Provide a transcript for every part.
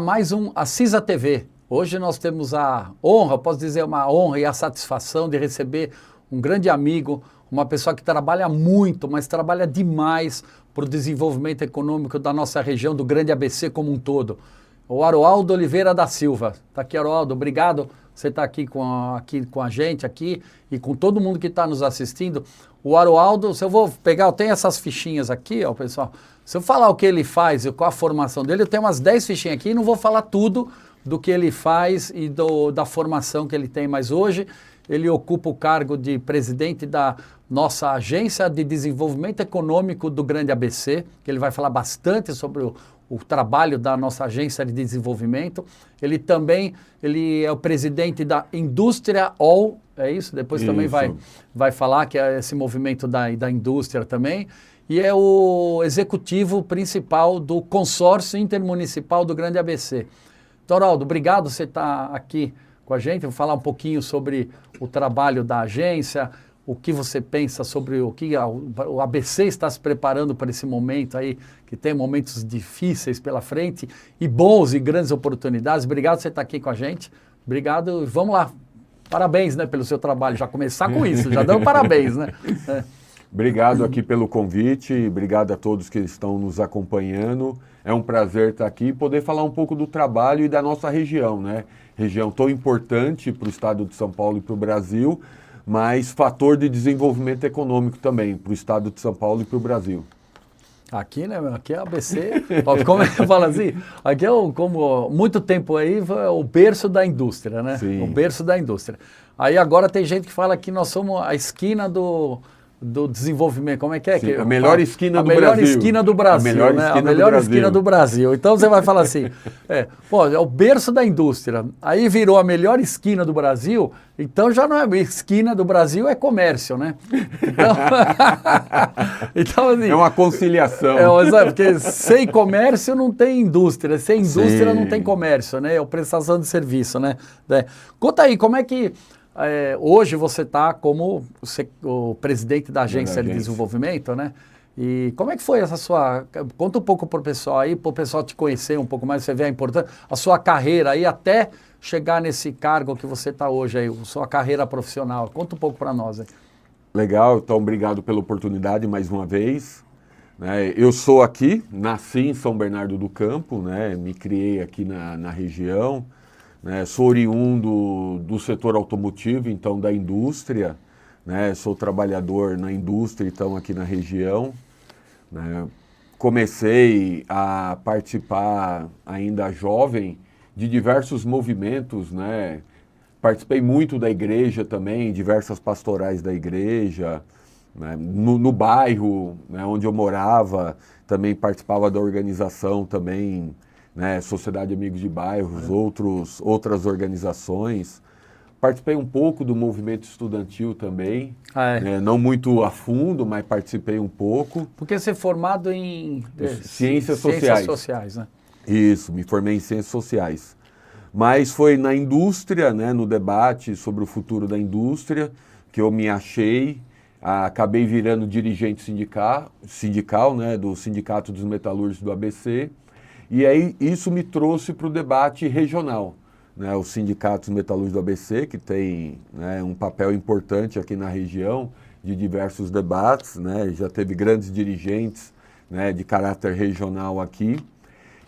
mais um Assisa TV. Hoje nós temos a honra, posso dizer uma honra e a satisfação de receber um grande amigo, uma pessoa que trabalha muito, mas trabalha demais para o desenvolvimento econômico da nossa região, do Grande ABC como um todo. O Aroaldo Oliveira da Silva. Está aqui, Aroaldo, obrigado. Você está aqui com a gente aqui e com todo mundo que está nos assistindo. O Aroaldo, se eu vou pegar, eu tenho essas fichinhas aqui, ó, pessoal. Se eu falar o que ele faz e qual a formação dele, eu tenho umas 10 fichinhas aqui e não vou falar tudo do que ele faz e da formação que ele tem. Mas hoje ele ocupa o cargo de presidente da nossa Agência de Desenvolvimento Econômico do Grande ABC, que ele vai falar bastante sobre o trabalho da nossa Agência de Desenvolvimento. Ele é o presidente da Indústria All, é isso? Depois isso. Também vai falar que é esse movimento da indústria também. E é o executivo principal do Consórcio Intermunicipal do Grande ABC. Então, Aroaldo, obrigado por você estar aqui com a gente. Vou falar um pouquinho sobre o trabalho da agência, o que você pensa sobre o que o ABC está se preparando para esse momento aí, que tem momentos difíceis pela frente e bons e grandes oportunidades. Obrigado por você estar aqui com a gente. Obrigado. Vamos lá. Parabéns, né, pelo seu trabalho. Já começar com isso, já dando parabéns, né? Obrigado aqui pelo convite, obrigado a todos que estão nos acompanhando. É um prazer estar aqui e poder falar um pouco do trabalho e da nossa região, né? Região tão importante para o estado de São Paulo e para o Brasil, mas fator de desenvolvimento econômico também para o estado de São Paulo e para o Brasil. Aqui, né? Aqui é ABC, como é que fala assim? Aqui é como muito tempo aí, é o berço da indústria, né? Sim. O berço da indústria. Aí agora tem gente que fala que nós somos a esquina do desenvolvimento, como é que é? Sim, a melhor esquina do Brasil. A melhor esquina do Brasil, né? A melhor esquina do Brasil. Então você vai falar assim, é o berço da indústria, aí virou a melhor esquina do Brasil, então já não é esquina do Brasil, é comércio, né? Então assim, é uma conciliação. Porque sem comércio não tem indústria, sem indústria não tem comércio, né? É a prestação de serviço, né? Conta aí, como é que hoje você está como o presidente da Agência de Desenvolvimento, né? E como é que foi essa sua... Conta um pouco para o pessoal aí, para o pessoal te conhecer um pouco mais, você vê a importância, a sua carreira aí até chegar nesse cargo que você está hoje aí, a sua carreira profissional. Conta um pouco para nós aí. Legal, então obrigado pela oportunidade mais uma vez. Eu sou aqui, nasci em São Bernardo do Campo, né? Me criei aqui na região. Sou oriundo do setor automotivo, então da indústria, né? Sou trabalhador na indústria, então aqui na região. Comecei a participar ainda jovem de diversos movimentos, né? Participei muito da igreja também, diversas pastorais da igreja, né? No bairro, né, onde eu morava, também participava da organização também, né, Sociedade Amigos de Bairros, outras organizações. Participei um pouco do movimento estudantil também, né, não muito a fundo, mas participei um pouco. Porque você é formado em Ciências Sociais, né? Isso, me formei em Ciências Sociais. Mas foi na indústria, né, no debate sobre o futuro da indústria, que eu me achei, acabei virando dirigente sindical, né, do Sindicato dos Metalúrgicos do ABC. E aí isso me trouxe para o debate regional, né? O Sindicato dos Metalúrgicos do ABC, que tem, né, um papel importante aqui na região de diversos debates, né? Já teve grandes dirigentes, né, de caráter regional aqui.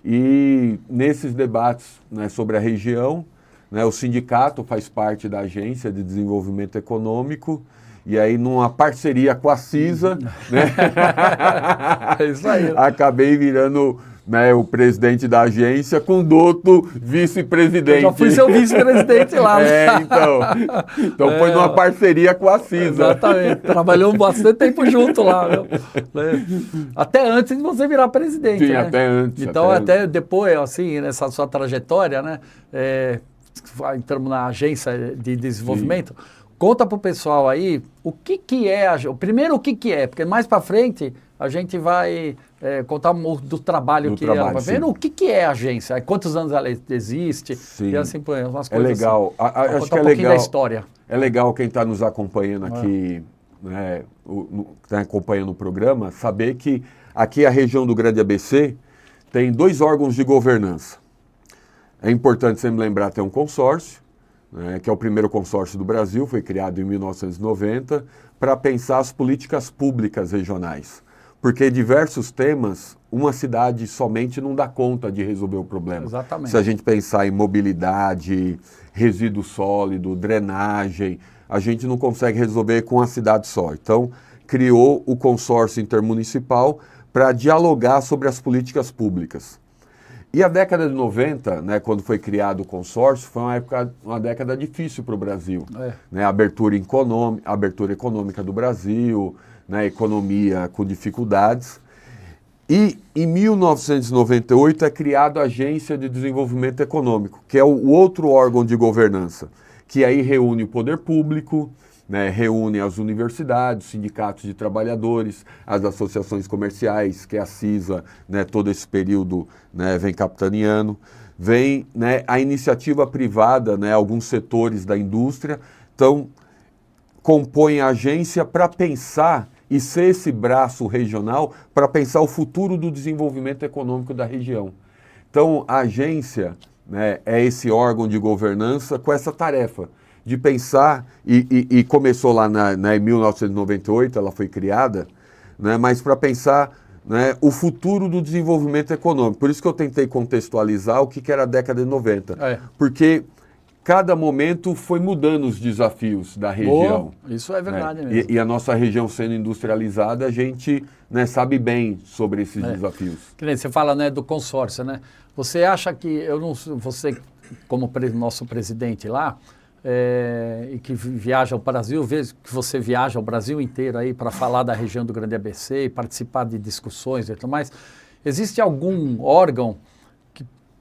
E nesses debates, né, sobre a região, né, o sindicato faz parte da Agência de Desenvolvimento Econômico. E aí, numa parceria com a CISA, né, é isso aí. Acabei virando, né, o presidente da agência com douto vice-presidente. Eu já fui seu vice-presidente lá. Então foi numa parceria com a CISA. Exatamente. Trabalhamos bastante tempo junto lá. Viu? Até antes de você virar presidente. Sim, né? até antes. Então, até depois, assim, nessa sua trajetória, né, entramos na Agência de Desenvolvimento. Sim. Conta para o pessoal aí o que é a... Primeiro, o que é, porque mais para frente a gente vai contar do trabalho que ela vai vendo. O que é a agência? Quantos anos ela existe? Sim. E assim, umas coisas. É legal. Assim. Acho que é legal. Da história. É legal quem está nos acompanhando aqui, né, está acompanhando o programa, saber que aqui a região do Grande ABC tem 2 órgãos de governança. É importante sempre lembrar, tem um consórcio, né, que é o primeiro consórcio do Brasil, foi criado em 1990, para pensar as políticas públicas regionais. Porque diversos temas, uma cidade somente não dá conta de resolver o problema. Exatamente. Se a gente pensar em mobilidade, resíduo sólido, drenagem, a gente não consegue resolver com a cidade só. Então, criou o consórcio intermunicipal para dialogar sobre as políticas públicas. E a década de 90, né, quando foi criado o consórcio, foi uma década difícil para o Brasil. Né, a abertura econômica do Brasil, né, economia com dificuldades. E em 1998 é criada a Agência de Desenvolvimento Econômico, que é o outro órgão de governança, que aí reúne o poder público, né, reúne as universidades, sindicatos de trabalhadores, as associações comerciais, que é a CISA, né, todo esse período, né, vem capitaneando, vem, né, a iniciativa privada, né, alguns setores da indústria, então compõem a agência para pensar e ser esse braço regional para pensar o futuro do desenvolvimento econômico da região. Então a agência, né, é esse órgão de governança com essa tarefa de pensar, e começou lá em 1998, ela foi criada, né, mas para pensar, né, o futuro do desenvolvimento econômico. Por isso que eu tentei contextualizar o que era a década de 90. Porque cada momento foi mudando os desafios da região. Isso é verdade, né? mesmo. E a nossa região sendo industrializada, a gente, né, sabe bem sobre esses desafios. Que nem você fala, né, do consórcio, né? Você acha que, você como nosso presidente lá, e que viaja ao Brasil, vejo que você viaja ao Brasil inteiro aí para falar da região do Grande ABC e participar de discussões e tudo mais, existe algum órgão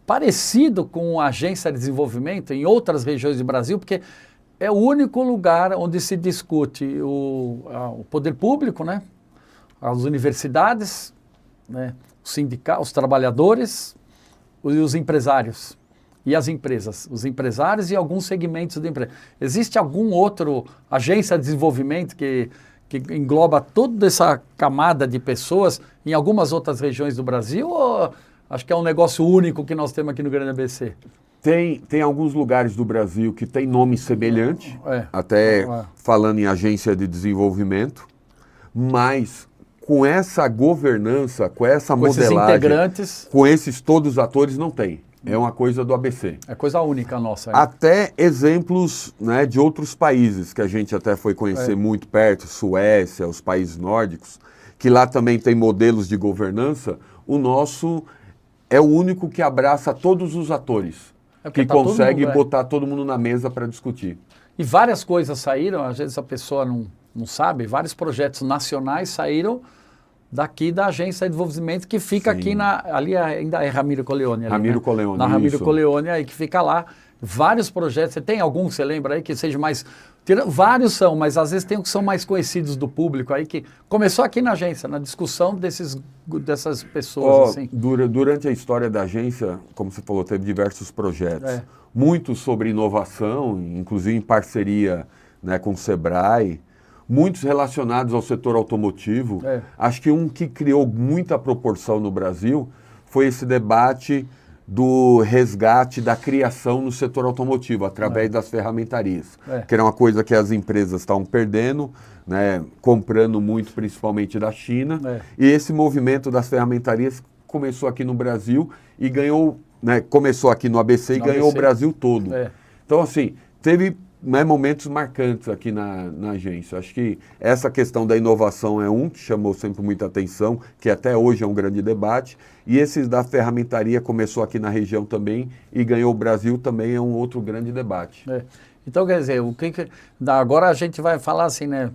parecido com a Agência de Desenvolvimento em outras regiões do Brasil? Porque é o único lugar onde se discute o poder público, né? As universidades, né? Os sindicatos, os trabalhadores e os empresários. E as empresas, os empresários e alguns segmentos da empresa. Existe algum outro agência de desenvolvimento que engloba toda essa camada de pessoas em algumas outras regiões do Brasil? Ou acho que é um negócio único que nós temos aqui no Grande ABC? Tem alguns lugares do Brasil que tem nome semelhante, até falando em agência de desenvolvimento, mas com essa governança, com essa modelagem, esses integrantes, com esses todos os atores, não tem. É uma coisa do ABC. É coisa única nossa. Até exemplos, né, de outros países que a gente até foi conhecer muito perto, Suécia, os países nórdicos, que lá também tem modelos de governança. O nosso é o único que abraça todos os atores, que consegue botar todo mundo na mesa para discutir. E várias coisas saíram, às vezes a pessoa não sabe, vários projetos nacionais saíram daqui da Agência de Desenvolvimento, que fica aqui ali ainda é Ramiro Colleoni. Ramiro Colleoni, na Ramiro Colleoni, aí que fica lá. Vários projetos, você tem algum que você lembra aí que seja mais... Vários são, mas às vezes tem uns que são mais conhecidos do público aí, que começou aqui na agência, na discussão dessas pessoas. Assim. Durante a história da agência, como você falou, teve diversos projetos. Muitos sobre inovação, inclusive em parceria, né, com o Sebrae, muitos relacionados ao setor automotivo. Acho que um que criou muita proporção no Brasil foi esse debate do resgate da criação no setor automotivo, através das ferramentarias, que era uma coisa que as empresas estavam perdendo, né, comprando muito, principalmente da China, e esse movimento das ferramentarias começou aqui no Brasil e ganhou, né, começou aqui no ABC e ganhou o Brasil todo. Então, assim, teve, né, momentos marcantes aqui na agência. Acho que essa questão da inovação é um que chamou sempre muita atenção, que até hoje é um grande debate, e esses da ferramentaria começou aqui na região também e ganhou o Brasil também, é um outro grande debate. Então, quer dizer, agora a gente vai falar assim, né,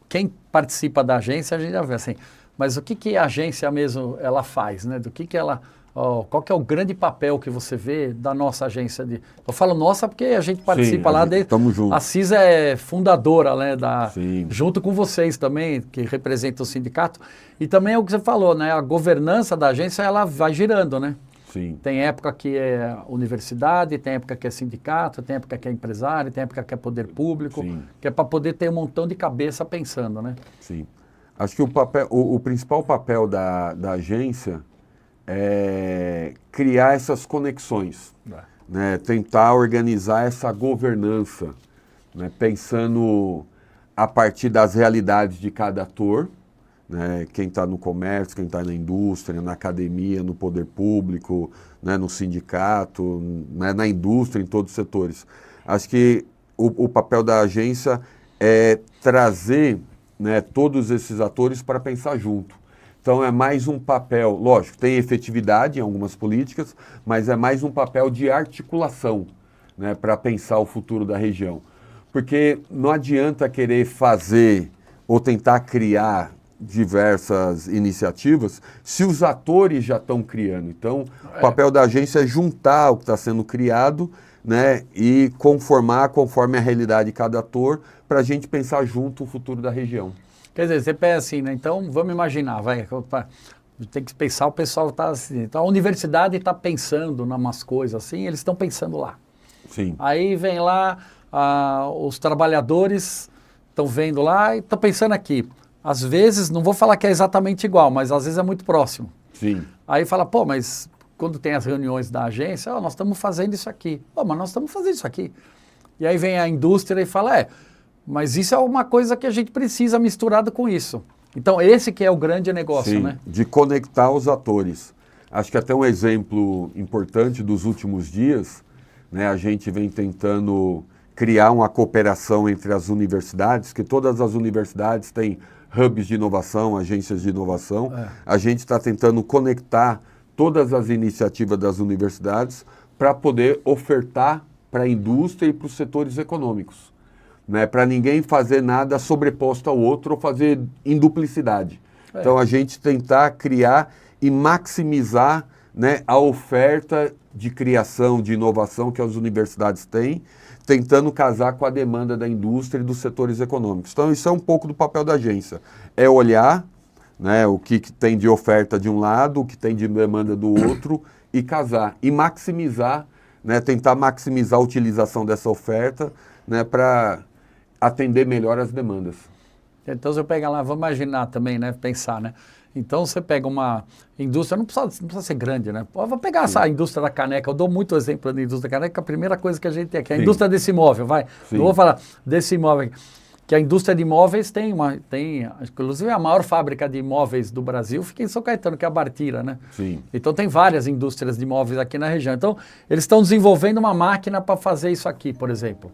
quem participa da agência, a gente já vê assim, mas o que a agência mesmo ela faz, né, do que ela... qual que é o grande papel que você vê da nossa agência de... Eu falo nossa porque a gente participa lá desde... Estamos juntos. A CISA é fundadora, né, junto com vocês também, que representam o sindicato. E também é o que você falou, né? A governança da agência, ela vai girando, né? Sim. Tem época que é universidade, tem época que é sindicato, tem época que é empresário, tem época que é poder público, que é para poder ter um montão de cabeça pensando, né? Sim. Acho que o principal papel da agência criar essas conexões, né? Tentar organizar essa governança, né? Pensando a partir das realidades de cada ator, né? Quem está no comércio, quem está na indústria, na academia, no poder público, né? No sindicato, né? Na indústria, em todos os setores. Acho que o papel da agência é trazer, né, todos esses atores para pensar junto. Então é mais um papel, lógico, tem efetividade em algumas políticas, mas é mais um papel de articulação, né, para pensar o futuro da região. Porque não adianta querer fazer ou tentar criar diversas iniciativas se os atores já estão criando. Então, o papel da agência é juntar o que está sendo criado, né, e conformar conforme a realidade de cada ator para a gente pensar junto o futuro da região. Quer dizer, você pensa assim, né? Então, vamos imaginar, tem que pensar, o pessoal está assim, então a universidade está pensando em umas coisas assim, eles estão pensando lá. Sim. Aí vem lá, os trabalhadores estão vendo lá e estão pensando aqui. Às vezes, não vou falar que é exatamente igual, mas às vezes é muito próximo. Sim. Aí fala, pô, mas quando tem as reuniões da agência, nós estamos fazendo isso aqui. Pô, mas nós estamos fazendo isso aqui. E aí vem a indústria e fala, mas isso é uma coisa que a gente precisa misturado com isso. Então, esse que é o grande negócio, sim, né? De conectar os atores. Acho que até um exemplo importante dos últimos dias, né, a gente vem tentando criar uma cooperação entre as universidades, que todas as universidades têm hubs de inovação, agências de inovação. A gente está tentando conectar todas as iniciativas das universidades para poder ofertar para a indústria e para os setores econômicos, né? Para ninguém fazer nada sobreposto ao outro ou fazer em duplicidade. Então, a gente tentar criar e maximizar, né, a oferta de criação, de inovação que as universidades têm, tentando casar com a demanda da indústria e dos setores econômicos. Então, isso é um pouco do papel da agência. É olhar, né, o que tem de oferta de um lado, o que tem de demanda do outro, e casar. E maximizar, né, tentar maximizar a utilização dessa oferta, né, para atender melhor as demandas. Então, você pega lá, vamos imaginar também, né, pensar, né? Então, você pega uma indústria, não precisa ser grande, né? Vou pegar essa indústria da caneca, eu dou muito exemplo da indústria da caneca, a primeira coisa que a gente tem aqui, a indústria desse imóvel, vai. Sim. Eu vou falar desse imóvel aqui. Que a indústria de imóveis tem, inclusive a maior fábrica de imóveis do Brasil fica em São Caetano, que é a Bartira, né? Sim. Então tem várias indústrias de imóveis aqui na região. Então eles estão desenvolvendo uma máquina para fazer isso aqui, por exemplo.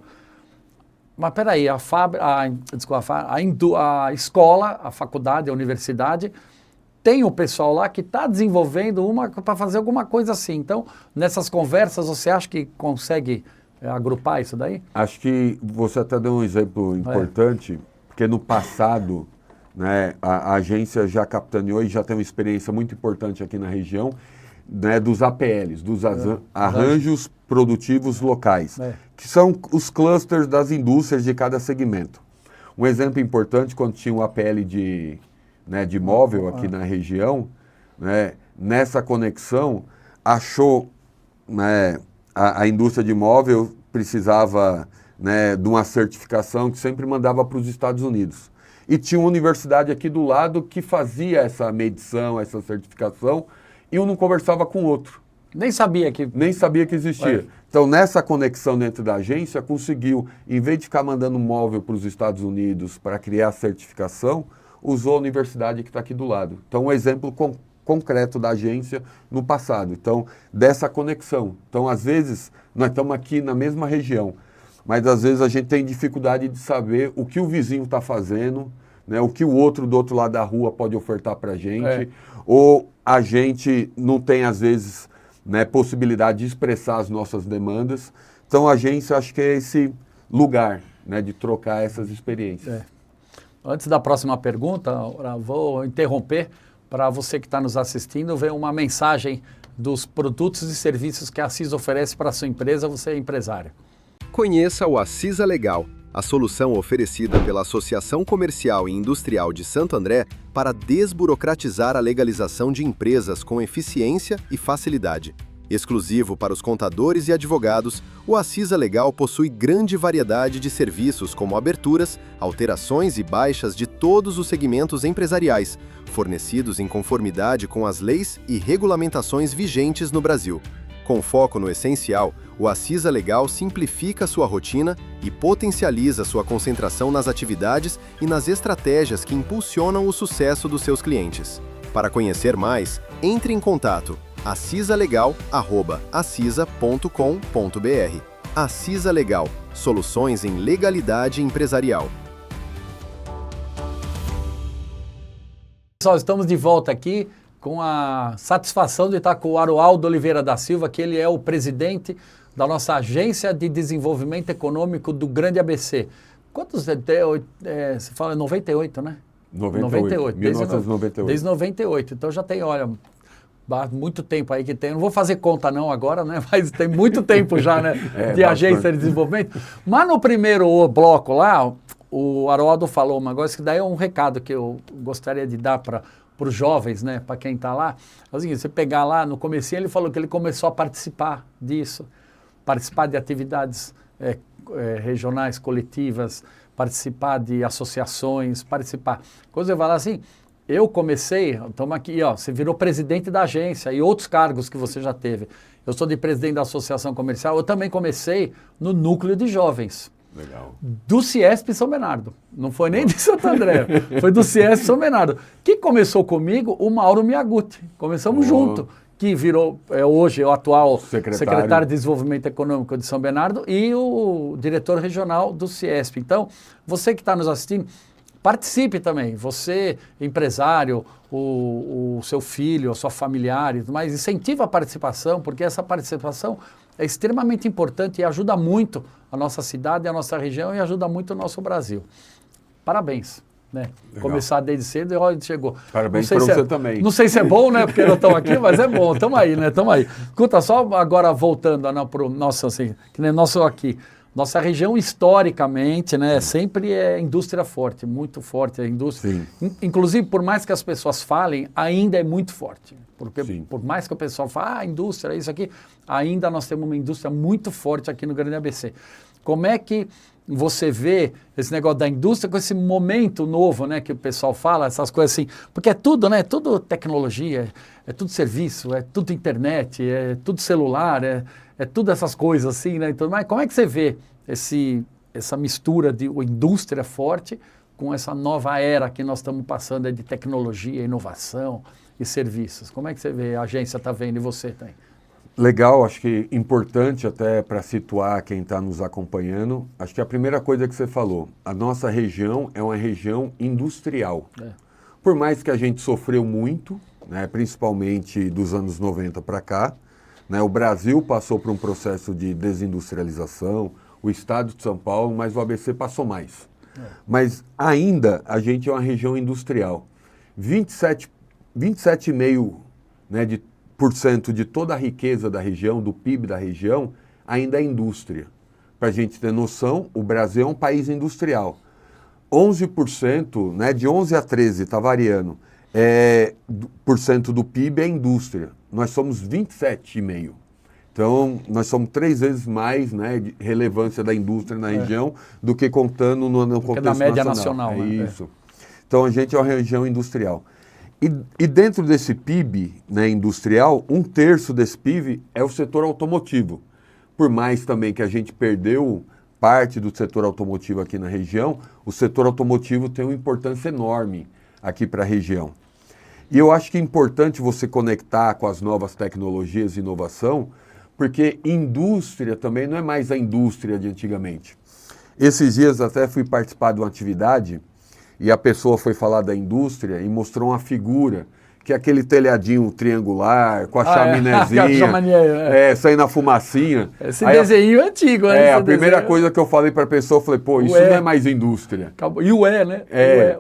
Mas peraí, a escola, a faculdade, a universidade, tem o pessoal lá que está desenvolvendo uma para fazer alguma coisa assim. Então, nessas conversas, você acha que consegue agrupar isso daí? Acho que você até deu um exemplo importante, porque no passado, né, a agência já capitaneou e já tem uma experiência muito importante aqui na região, né, dos APLs, dos arranjos produtivos locais, que são os clusters das indústrias de cada segmento. Um exemplo importante, quando tinha um APL de imóvel aqui na região, né, nessa conexão, achou, né, a indústria de imóvel precisava, né, de uma certificação que sempre mandava para os Estados Unidos. E tinha uma universidade aqui do lado que fazia essa medição, essa certificação, e um não conversava com o outro. Nem sabia que existia. Então, nessa conexão dentro da agência, conseguiu, em vez de ficar mandando um móvel para os Estados Unidos para criar a certificação, usou a universidade que está aqui do lado. Então, um exemplo concreto da agência no passado. Então, dessa conexão. Então, às vezes, nós estamos aqui na mesma região, mas às vezes a gente tem dificuldade de saber o que o vizinho está fazendo, né, o que o outro do outro lado da rua pode ofertar para a gente, ou a gente não tem, às vezes, né, possibilidade de expressar as nossas demandas. Então, a agência, acho que é esse lugar, né, de trocar essas experiências. Antes da próxima pergunta, vou interromper para você que está nos assistindo ver uma mensagem dos produtos e serviços que a Assis oferece para a sua empresa, você é empresário. Conheça o Assisa Legal, a solução oferecida pela Associação Comercial e Industrial de Santo André para desburocratizar a legalização de empresas com eficiência e facilidade. Exclusivo para os contadores e advogados, o Assisa Legal possui grande variedade de serviços como aberturas, alterações e baixas de todos os segmentos empresariais, fornecidos em conformidade com as leis e regulamentações vigentes no Brasil. Com foco no essencial, o Assisa Legal simplifica sua rotina e potencializa sua concentração nas atividades e nas estratégias que impulsionam o sucesso dos seus clientes. Para conhecer mais, entre em contato assisalegal@assisa.com.br. Assisa Legal, soluções em legalidade empresarial. Pessoal, estamos de volta aqui com a satisfação de estar com o Aroaldo Oliveira da Silva, que ele é o presidente da nossa Agência de Desenvolvimento Econômico do Grande ABC. Quantos você fala 98, né? 98. 1998. Desde 98. Então já tem, olha, muito tempo aí que tem. Não vou fazer conta não agora, né? Mas tem muito tempo já, né? De agência de desenvolvimento. Mas no primeiro bloco lá, o Aroaldo falou uma coisa que daí é um recado que eu gostaria de dar para os jovens, né? Para quem está lá. É o seguinte, você pegar lá no comecinho, ele falou que ele começou a participar disso. Participar de atividades regionais, coletivas, participar de associações, participar. Quando você fala assim, eu comecei, estamos aqui, ó, você virou presidente da agência e outros cargos que você já teve. Eu sou de presidente da Associação Comercial, eu também comecei no núcleo de jovens. Legal. Do Ciesp São Bernardo. Não foi nem de Santo André, foi do Ciesp São Bernardo. Que começou comigo o Mauro Miyaguchi. Começamos junto, que virou hoje o atual secretário de Desenvolvimento Econômico de São Bernardo e o diretor regional do Ciesp. Então, você que está nos assistindo, participe também. Você, empresário, o seu filho, a sua familiar, mas incentiva a participação, porque essa participação é extremamente importante e ajuda muito a nossa cidade, a nossa região e ajuda muito o nosso Brasil. Parabéns. Né? Começar desde cedo e olha, chegou. Parabéns para você também. Não sei se é bom, né? Porque não estão aqui, mas é bom. Estamos aí, né? Estamos aí. Escuta, só agora voltando para o nosso, assim, que nem nosso aqui. Nossa região, historicamente, né, sempre é indústria forte, muito forte a indústria. Inclusive, por mais que as pessoas falem, ainda é muito forte. Porque por mais que o pessoal fale, indústria, isso aqui, ainda nós temos uma indústria muito forte aqui no Grande ABC. Como é que você vê esse negócio da indústria com esse momento novo, né, que o pessoal fala, essas coisas assim, porque é tudo, né, tudo tecnologia, é tudo serviço, é tudo internet, é tudo celular, é tudo essas coisas assim, né, então, mas como é que você vê essa mistura de indústria forte com essa nova era que nós estamos passando de tecnologia, inovação e serviços? Como é que você vê, a agência está vendo e você tem? Legal, acho que importante até para situar quem está nos acompanhando, acho que a primeira coisa que você falou, a nossa região é uma região industrial. Por mais que a gente sofreu muito, né, principalmente dos anos 90 para cá, né, o Brasil passou por um processo de desindustrialização, o estado de São Paulo, mas o ABC passou mais. Mas ainda a gente é uma região industrial. 27,5%, né, por cento de toda a riqueza da região, do PIB da região, ainda é indústria. Para a gente ter noção, o Brasil é um país industrial. 11%, né, de 11 a 13, está variando, por cento do PIB é indústria. Nós somos 27,5%. Então, nós somos 3 vezes mais, né, de relevância da indústria na região do que contando no contexto na média nacional. Né? Isso. Então, a gente é uma região industrial. E dentro desse PIB, né, industrial, 1/3 desse PIB é o setor automotivo. Por mais também que a gente perdeu parte do setor automotivo aqui na região, o setor automotivo tem uma importância enorme aqui para a região. E eu acho que é importante você conectar com as novas tecnologias e inovação, porque indústria também não é mais a indústria de antigamente. Esses dias até fui participar de uma atividade e a pessoa foi falar da indústria e mostrou uma figura, que é aquele telhadinho triangular, com a chaminézinha, saindo a fumacinha. Esse desenho é antigo, né? A primeira coisa que eu falei para a pessoa, eu falei, pô, isso não é mais indústria. Acabou. E né?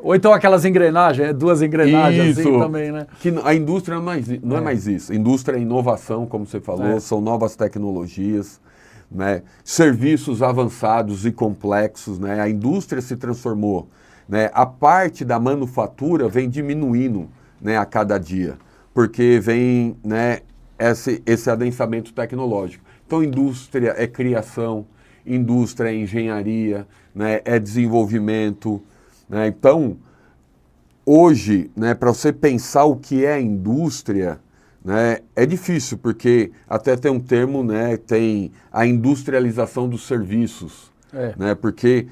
Ou então aquelas engrenagens, 2 engrenagens assim também, né? Que a indústria não é mais isso. Indústria é inovação, como você falou, são novas tecnologias, né? Serviços avançados e complexos, né? A indústria se transformou. Né, a parte da manufatura vem diminuindo, né, a cada dia, porque vem, né, esse adensamento tecnológico. Então, indústria é criação, indústria é engenharia, né, é desenvolvimento. Né? Então, hoje, né, para você pensar o que é indústria, né, é difícil, porque até tem um termo, né, tem a industrialização dos serviços. Né, porque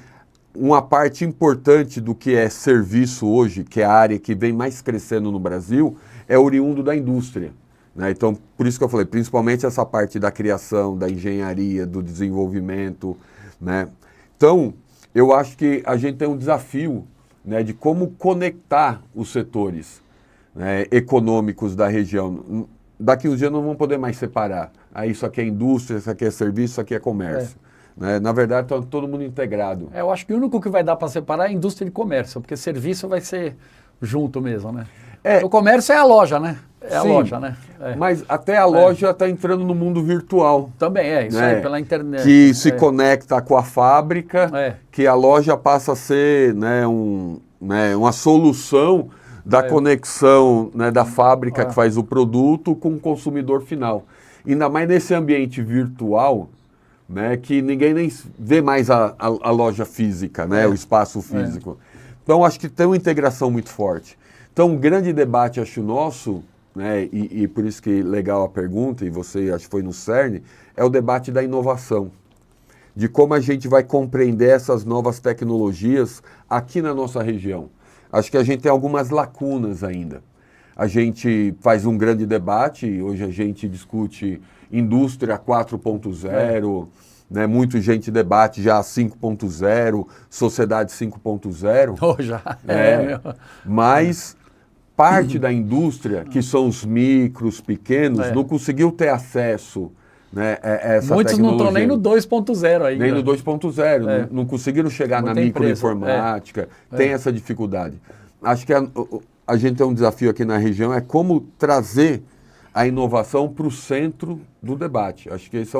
uma parte importante do que é serviço hoje, que é a área que vem mais crescendo no Brasil, é oriundo da indústria. Né? Então, por isso que eu falei, principalmente essa parte da criação, da engenharia, do desenvolvimento. Né? Então, eu acho que a gente tem um desafio, né, de como conectar os setores, né, econômicos da região. Daqui uns dias não vamos poder mais separar. Isso aqui é indústria, isso aqui é serviço, isso aqui é comércio. Né? Na verdade, está todo mundo integrado. Eu acho que o único que vai dar para separar é a indústria e comércio, porque serviço vai ser junto mesmo, né? O comércio é a loja, né? É a loja, né? Mas até a loja está entrando no mundo virtual. Também isso né? aí, pela internet. Que se conecta com a fábrica, que a loja passa a ser, né, uma solução da conexão, né, da fábrica que faz o produto com o consumidor final. Ainda mais nesse ambiente virtual, né, que ninguém nem vê mais a loja física, né, o espaço físico. Então, acho que tem uma integração muito forte. Então, um grande debate, acho nosso, né, e por isso que legal a pergunta, e você acho que foi no CERN, é o debate da inovação. De como a gente vai compreender essas novas tecnologias aqui na nossa região. Acho que a gente tem algumas lacunas ainda. A gente faz um grande debate, hoje a gente discute indústria 4.0, né? Muita gente debate já 5.0, sociedade 5.0. Já. Mas parte da indústria, que são os micros, pequenos, não conseguiu ter acesso, né, a essa Muitos tecnologia. não estão nem no 2.0 ainda. Nem no 2.0, não conseguiram chegar na microinformática, tem essa dificuldade. Acho que a gente tem um desafio aqui na região, é como trazer a inovação para o centro do debate. Acho que esse é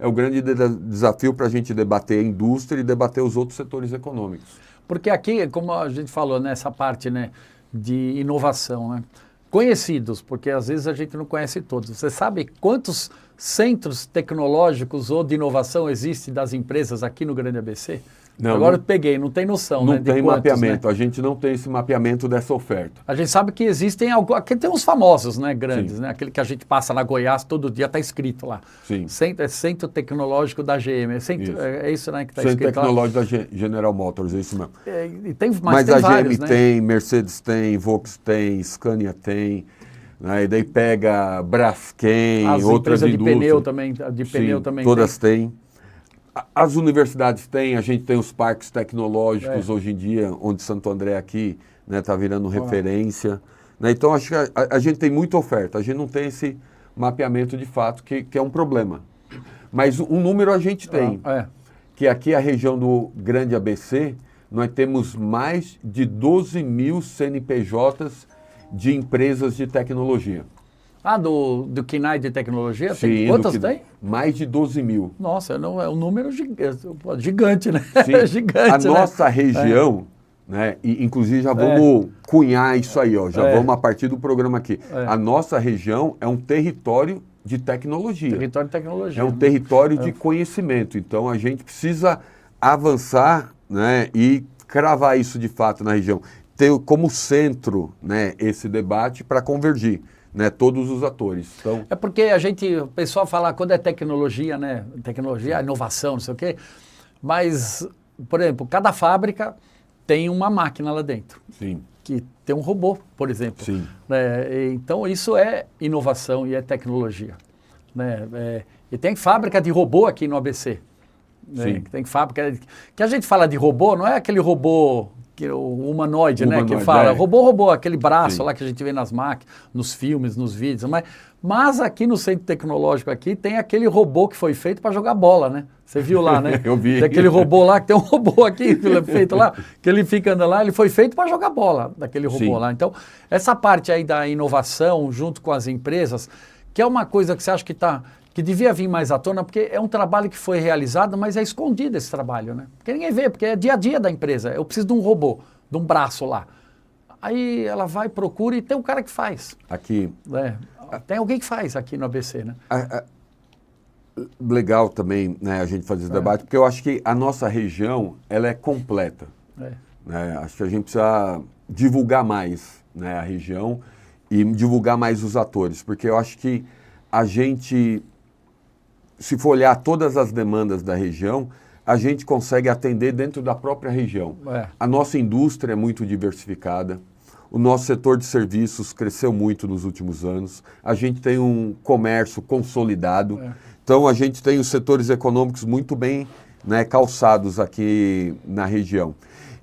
o grande desafio para a gente debater a indústria e debater os outros setores econômicos. Porque aqui, como a gente falou, nessa parte, né, de inovação, né, conhecidos, porque às vezes a gente não conhece todos. Você sabe quantos centros tecnológicos ou de inovação existem das empresas aqui no Grande ABC? Não, Agora eu peguei, não tem noção, não né? Tem quantos, mapeamento, né? A gente não tem esse mapeamento dessa oferta. A gente sabe que existem, aqui tem uns famosos, né, grandes, né? Aquele que a gente passa na Goiás todo dia, está escrito lá. Sim. Centro Tecnológico da GM, é isso, né, que está escrito Centro Tecnológico da General Motors, é isso mesmo. E tem, mas tem a vários, GM né? tem, Mercedes tem, Volks tem, Scania tem, né? E daí pega Braskem, outras empresas indústrias. De pneu também todas têm. As universidades têm, a gente tem os parques tecnológicos hoje em dia, onde Santo André aqui está virando referência. Né? Então, acho que a gente tem muita oferta, a gente não tem esse mapeamento de fato, que é um problema. Mas um número a gente tem, que aqui a região do Grande ABC, nós temos mais de 12 mil CNPJs de empresas de tecnologia. Do KINAI de tecnologia? Sim, tem, quantas tem? Mais de 12 mil. Nossa, não, é um número gigante, né? Sim. Gigante, a nossa região, né? E, inclusive já vamos cunhar isso aí, já vamos a partir do programa aqui. A nossa região é um território de tecnologia. Território de tecnologia. É um território de conhecimento. Então a gente precisa avançar, né? E cravar isso de fato na região. Ter como centro, né, esse debate para convergir. Né, todos os atores. Então... É porque o pessoal fala, quando é tecnologia, né? Tecnologia, inovação, não sei o quê. Mas, por exemplo, cada fábrica tem uma máquina lá dentro. Sim. Que tem um robô, por exemplo. Sim. Então, isso é inovação e é tecnologia. Né? E tem fábrica de robô aqui no ABC. Né? Tem fábrica... Que a gente fala de robô, não é aquele robô... O humanoide, né, que fala, robô, aquele braço lá que a gente vê nas máquinas, nos filmes, nos vídeos, mas aqui no centro tecnológico aqui tem aquele robô que foi feito para jogar bola, né? Você viu lá, né? Eu vi. Tem aquele robô lá, que tem um robô aqui feito lá, que ele fica andando lá, ele foi feito para jogar bola, daquele robô lá. Então, essa parte aí da inovação junto com as empresas, que é uma coisa que você acha que devia vir mais à tona, porque é um trabalho que foi realizado, mas é escondido esse trabalho, né? Porque ninguém vê, porque é dia a dia da empresa. Eu preciso de um robô, de um braço lá. Aí ela vai, procura e tem um cara que faz. Aqui, tem alguém que faz aqui no ABC, né? Legal também, né, a gente fazer esse debate, porque eu acho que a nossa região, ela é completa. Né? Acho que a gente precisa divulgar mais, né, a região e divulgar mais os atores, porque eu acho que a gente, se for olhar todas as demandas da região, a gente consegue atender dentro da própria região. A nossa indústria é muito diversificada, o nosso setor de serviços cresceu muito nos últimos anos, a gente tem um comércio consolidado, então a gente tem os setores econômicos muito bem, né, calçados aqui na região.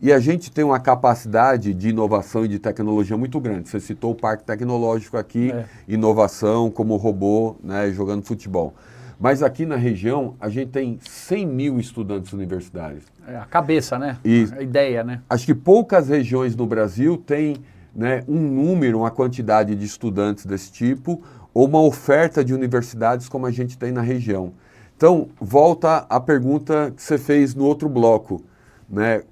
E a gente tem uma capacidade de inovação e de tecnologia muito grande. Você citou o Parque Tecnológico aqui, inovação como robô, né, jogando futebol. Mas aqui na região, a gente tem 100 mil estudantes universitários. É a cabeça, né? A ideia, né? Acho que poucas regiões no Brasil têm, né, um número, uma quantidade de estudantes desse tipo, ou uma oferta de universidades como a gente tem na região. Então, volta à pergunta que você fez no outro bloco, né?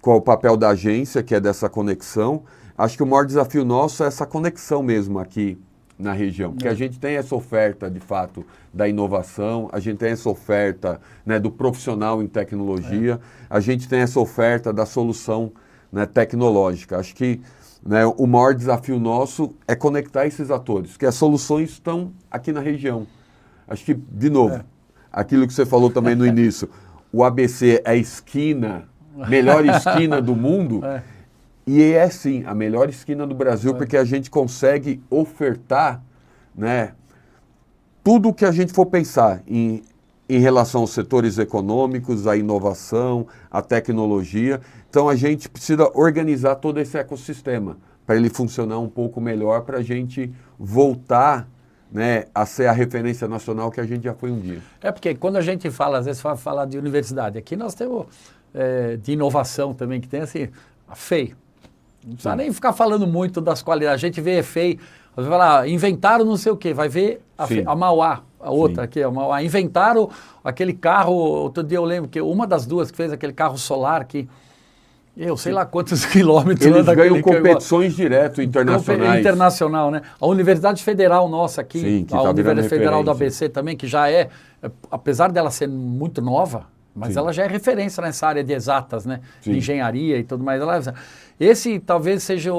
Qual o papel da agência, que é dessa conexão. Acho que o maior desafio nosso é essa conexão mesmo aqui na região, porque a gente tem essa oferta, de fato, da inovação, a gente tem essa oferta, né, do profissional em tecnologia, a gente tem essa oferta da solução, né, tecnológica. Acho que, né, o maior desafio nosso é conectar esses atores, que as soluções estão aqui na região. Acho que, de novo, aquilo que você falou também no início, o ABC é a esquina, melhor esquina do mundo, e é sim a melhor esquina do Brasil, porque a gente consegue ofertar, né, tudo o que a gente for pensar em relação aos setores econômicos, à inovação, à tecnologia. Então a gente precisa organizar todo esse ecossistema para ele funcionar um pouco melhor, para a gente voltar, né, a ser a referência nacional que a gente já foi um dia. É porque quando a gente fala, às vezes fala de universidade, aqui nós temos de inovação também, que tem assim, a FEI. Não precisa nem ficar falando muito das qualidades. A gente vê FEI, vai falar, inventaram não sei o quê, vai ver a Mauá, a outra aqui, a Mauá. Inventaram aquele carro, outro dia eu lembro que uma das duas que fez aquele carro solar que, eu sei lá quantos quilômetros. Eles ganham competições direto internacionais. Internacional, né? A Universidade Federal nossa aqui, a Universidade Federal do ABC também, que já apesar dela ser muito nova, mas ela já é referência nessa área de exatas, né? De engenharia e tudo mais. Esse talvez seja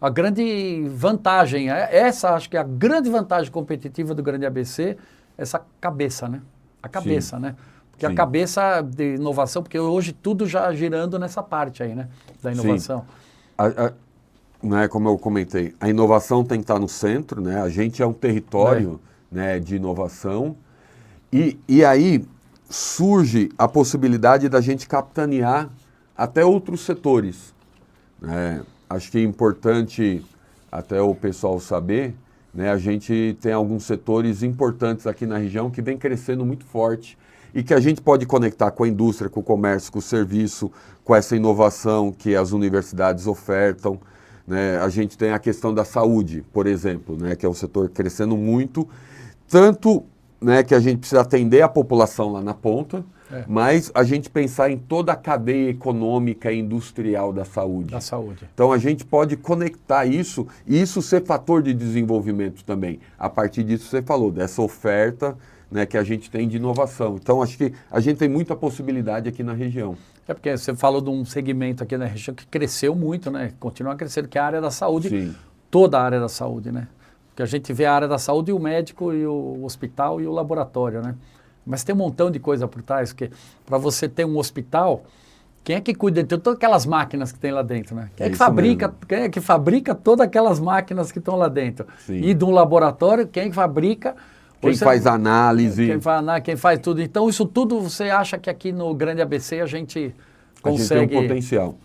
a grande vantagem. Essa acho que é a grande vantagem competitiva do grande ABC, essa cabeça, né? A cabeça, né? Porque a cabeça de inovação, porque hoje tudo já girando nessa parte aí, né? Da inovação. Né, como eu comentei, a inovação tem que estar no centro, né? A gente é um território, né, de inovação. E aí surge a possibilidade da gente capitanear até outros setores. Acho que é importante até o pessoal saber, né, a gente tem alguns setores importantes aqui na região que vem crescendo muito forte e que a gente pode conectar com a indústria, com o comércio, com o serviço, com essa inovação que as universidades ofertam. Né? A gente tem a questão da saúde, por exemplo, né, que é um setor crescendo muito, tanto, né, que a gente precisa atender a população lá na ponta, mas a gente pensar em toda a cadeia econômica e industrial da saúde. Da saúde. Então a gente pode conectar isso e isso ser fator de desenvolvimento também. A partir disso você falou, dessa oferta, né, que a gente tem de inovação. Então acho que a gente tem muita possibilidade aqui na região. É porque você falou de um segmento aqui na região que cresceu muito, né? Continua crescendo, que é a área da saúde, toda a área da saúde, né? Porque a gente vê a área da saúde e o médico e o hospital e o laboratório, né? Mas tem um montão de coisa por trás, porque para você ter um hospital, quem é que cuida de todas aquelas máquinas que tem lá dentro, né? Quem é que fabrica todas aquelas máquinas que estão lá dentro? E de um laboratório, quem é que fabrica? Quem faz análise. Quem faz tudo. Então, isso tudo você acha que aqui no Grande ABC a gente consegue... A gente tem um potencial.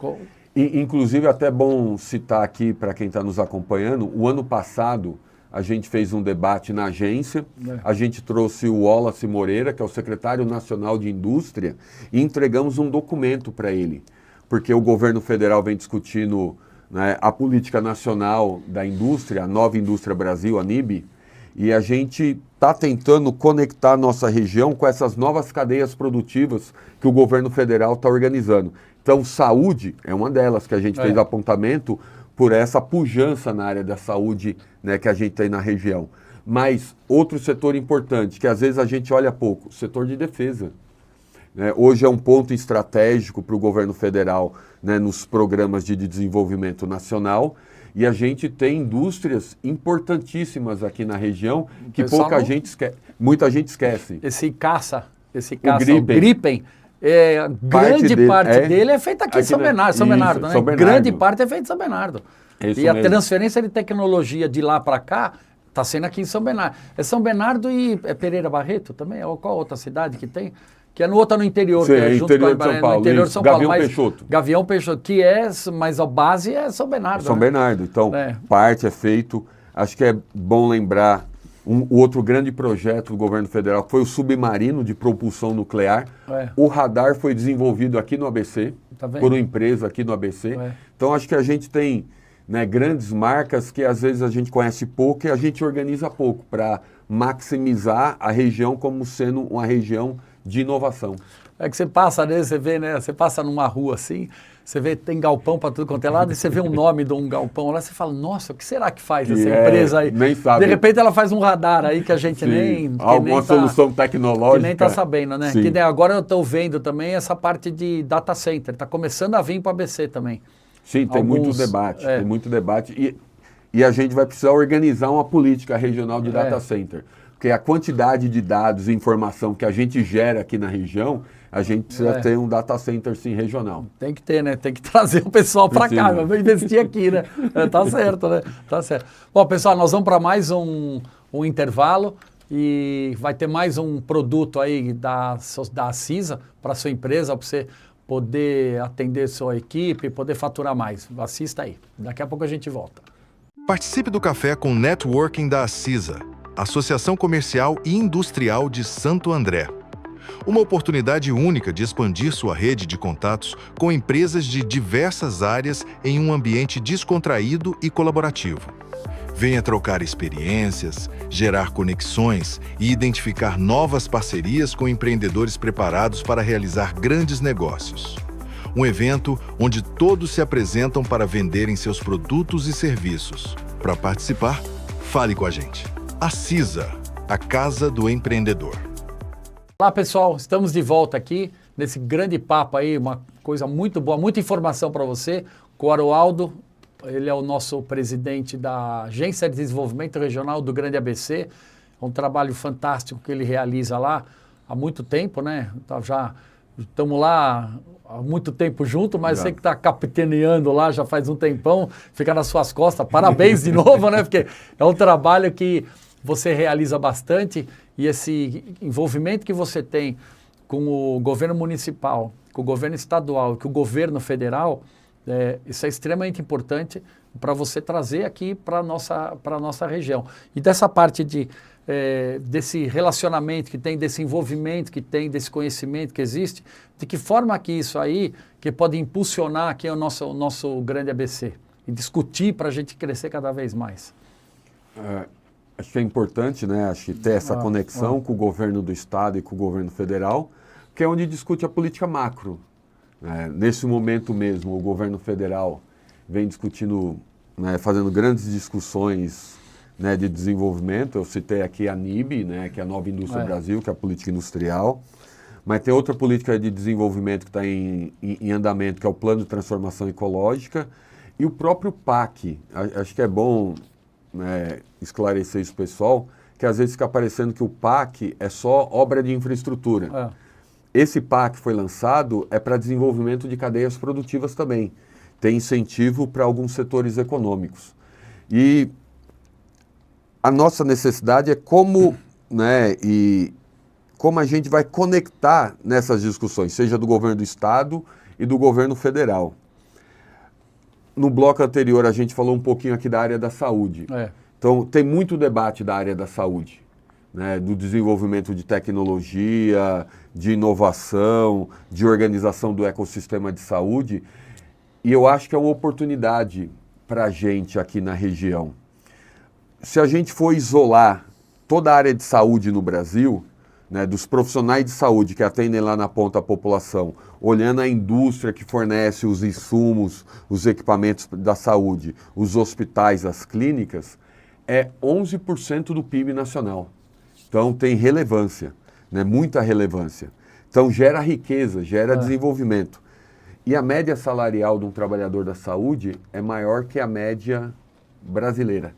Inclusive, até bom citar aqui para quem está nos acompanhando, o ano passado a gente fez um debate na agência, a gente trouxe o Wallace Moreira, que é o secretário nacional de indústria, e entregamos um documento para ele, porque o governo federal vem discutindo, né, a política nacional da indústria, a Nova Indústria Brasil, a NIB, e a gente está tentando conectar a nossa região com essas novas cadeias produtivas que o governo federal está organizando. Então, saúde é uma delas que a gente fez apontamento por essa pujança na área da saúde, né, que a gente tem na região. Mas outro setor importante, que às vezes a gente olha pouco, o setor de defesa. Né? Hoje é um ponto estratégico para o governo federal, né, nos programas de desenvolvimento nacional, e a gente tem indústrias importantíssimas aqui na região que muita gente esquece. Esse caça, o Gripen, grande parte dele é feita aqui em São Bernardo, né? São Bernardo. Grande parte é feita em São Bernardo. Isso a mesmo. transferência de tecnologia de lá para cá está sendo aqui em São Bernardo. É São Bernardo e Pereira Barreto também? Qual outra cidade que tem? Que é no interior. Sim, que é junto interior com de São Paulo. No interior de São Gavião Paulo. Peixoto. Gavião Peixoto, mas a base é São Bernardo. São Bernardo. Então, É. parte é feito. Acho que é bom lembrar o outro grande projeto do governo federal foi o submarino de propulsão nuclear. É. O radar foi desenvolvido aqui no ABC, Tá vendo? por uma empresa aqui no ABC. É. Então, acho que a gente tem, né, grandes marcas que às vezes a gente conhece pouco e a gente organiza pouco para maximizar a região como sendo uma região de inovação. É que você passa, né? Você vê, né? Você passa numa rua assim, você vê, tem galpão para tudo quanto é lado, e você vê um nome de um galpão lá, você fala, nossa, o que será que faz essa empresa aí? Nem sabe. De repente ela faz um radar aí que a gente Alguma solução tecnológica. Que nem está sabendo, né? Sim. Que nem agora eu estou vendo também essa parte de data center, está começando a vir para o ABC também. Sim, tem muito debate, tem muito debate. E a gente vai precisar organizar uma política regional de data center. Porque a quantidade de dados e informação que a gente gera aqui na região, a gente precisa ter um data center, sim, regional. Tem que ter, né? Tem que trazer o pessoal para cá, vamos investir aqui, né? Tá certo, né? Tá certo. Bom, pessoal, nós vamos para mais um intervalo e vai ter mais um produto aí da CISA para sua empresa, para você poder atender sua equipe, poder faturar mais. Assista aí. Daqui a pouco a gente volta. Participe do café com Networking da CISA, Associação Comercial e Industrial de Santo André. Uma oportunidade única de expandir sua rede de contatos com empresas de diversas áreas em um ambiente descontraído e colaborativo. Venha trocar experiências, gerar conexões e identificar novas parcerias com empreendedores preparados para realizar grandes negócios. Um evento onde todos se apresentam para venderem seus produtos e serviços. Para participar, fale com a gente. A CISA, a Casa do Empreendedor. Olá, pessoal, estamos de volta aqui nesse grande papo aí, uma coisa muito boa, muita informação para você, com o Aroaldo. Ele é o nosso presidente da Agência de Desenvolvimento Regional do Grande ABC. É um trabalho fantástico que ele realiza lá há muito tempo, né? Já estamos lá há muito tempo junto, mas você que está capitaneando lá já faz um tempão, fica nas suas costas. Parabéns de novo, né? Porque é um trabalho que você realiza bastante e esse envolvimento que você tem com o governo municipal, com o governo estadual e com o governo federal, isso é extremamente importante para você trazer aqui para a nossa região. E dessa parte desse relacionamento que tem, desse envolvimento que tem, desse conhecimento que existe, de que forma que isso aí que pode impulsionar aqui o nosso grande ABC e discutir para a gente crescer cada vez mais. Acho que é importante, né? Acho que ter essa conexão com o governo do estado e com o governo federal, que é onde discute a política macro. Nesse momento mesmo, o governo federal vem discutindo, né, fazendo grandes discussões, né, de desenvolvimento. Eu citei aqui a NIB, né, que é a Nova Indústria Brasil, que é a política industrial. Mas tem outra política de desenvolvimento que está em andamento, que é o Plano de Transformação Ecológica. E o próprio PAC. Acho que é bom, né, esclarecer isso, pessoal, que às vezes fica parecendo que o PAC é só obra de infraestrutura. Esse PAC foi lançado para desenvolvimento de cadeias produtivas também. Tem incentivo para alguns setores econômicos. E a nossa necessidade é como, né, como a gente vai conectar nessas discussões, seja do governo do estado e do governo federal. No bloco anterior a gente falou um pouquinho aqui da área da saúde. Então tem muito debate da área da saúde, né, do desenvolvimento de tecnologia, de inovação, de organização do ecossistema de saúde. E eu acho que é uma oportunidade para a gente aqui na região. Se a gente for isolar toda a área de saúde no Brasil, né, dos profissionais de saúde que atendem lá na ponta a população, olhando a indústria que fornece os insumos, os equipamentos da saúde, os hospitais, as clínicas, é 11% do PIB nacional. Então tem relevância, né? Muita relevância. Então gera riqueza, gera desenvolvimento. E a média salarial de um trabalhador da saúde é maior que a média brasileira.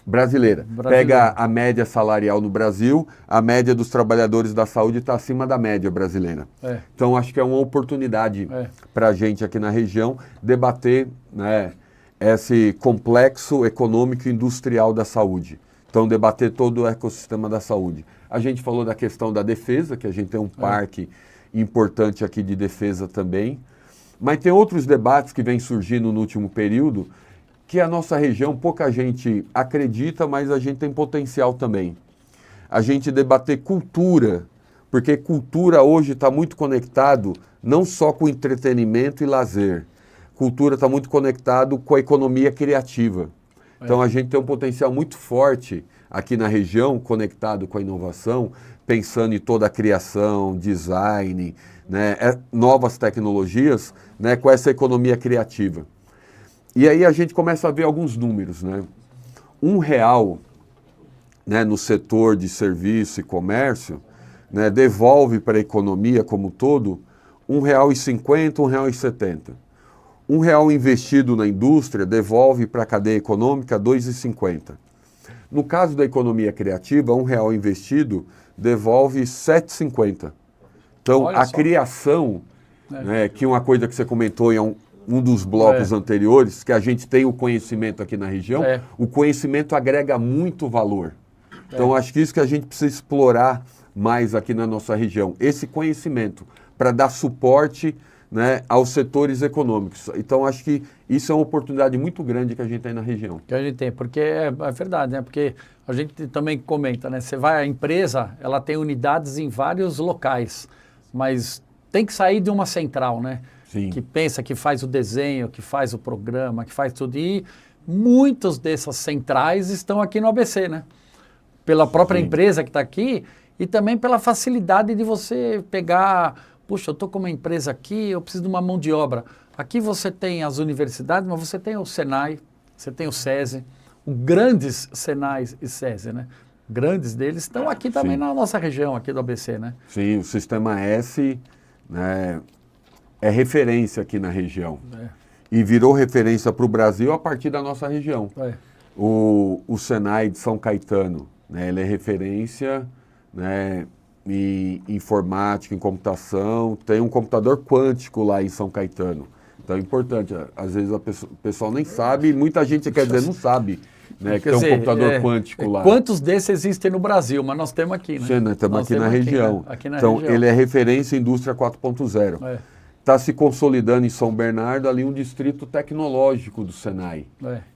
Brasileira. Pega a média salarial no Brasil, a média dos trabalhadores da saúde está acima da média brasileira. Então, acho que é uma oportunidade para a gente aqui na região debater, né, esse complexo econômico e industrial da saúde. Então, debater todo o ecossistema da saúde. A gente falou da questão da defesa, que a gente tem um parque importante aqui de defesa também. Mas tem outros debates que vêm surgindo no último período, que a nossa região, pouca gente acredita, mas a gente tem potencial também. A gente debater cultura, porque cultura hoje está muito conectado não só com entretenimento e lazer. Cultura está muito conectado com a economia criativa. Então a gente tem um potencial muito forte aqui na região, conectado com a inovação, pensando em toda a criação, design, né, novas tecnologias, né, com essa economia criativa. E aí a gente começa a ver alguns números, né? R$1, né, no setor de serviço e comércio, né, devolve para a economia como um todo R$1,50, R$1,70. R$1 investido na indústria devolve para a cadeia econômica R$2,50. No caso da economia criativa, R$1 investido devolve R$7,50. Então, olha, a criação, né, que uma coisa que você comentou em um dos blocos anteriores, que a gente tem o conhecimento aqui na região, o conhecimento agrega muito valor. Então, acho que isso que a gente precisa explorar mais aqui na nossa região, esse conhecimento, para dar suporte, né, aos setores econômicos. Então, acho que isso é uma oportunidade muito grande que a gente tem na região. Que a gente tem, porque é verdade, né? Porque a gente também comenta, né? Você vai, a empresa, ela tem unidades em vários locais, mas tem que sair de uma central, né? Sim. Que pensa, que faz o desenho, que faz o programa, que faz tudo. E muitas dessas centrais estão aqui no ABC, né? Pela própria empresa que está aqui e também pela facilidade de você pegar, puxa, eu estou com uma empresa aqui, eu preciso de uma mão de obra. Aqui você tem as universidades, mas você tem o Senai, você tem o SESI, os grandes Senais e SESI, né? Grandes deles estão aqui também na nossa região, aqui do ABC, né? Sim, o Sistema S, né, é referência aqui na região. E virou referência para o Brasil a partir da nossa região. O Senai de São Caetano, né, ele é referência, né, em informática, em computação. Tem um computador quântico lá em São Caetano. Então é importante. Às vezes o pessoal nem sabe, muita gente, quer dizer, não sabe, né, que tem um computador quântico lá. Quantos desses existem no Brasil? Mas nós temos aqui, né? Sim, nós estamos aqui na região. Então ele é referência em indústria 4.0. Está se consolidando em São Bernardo, ali um distrito tecnológico do Senai.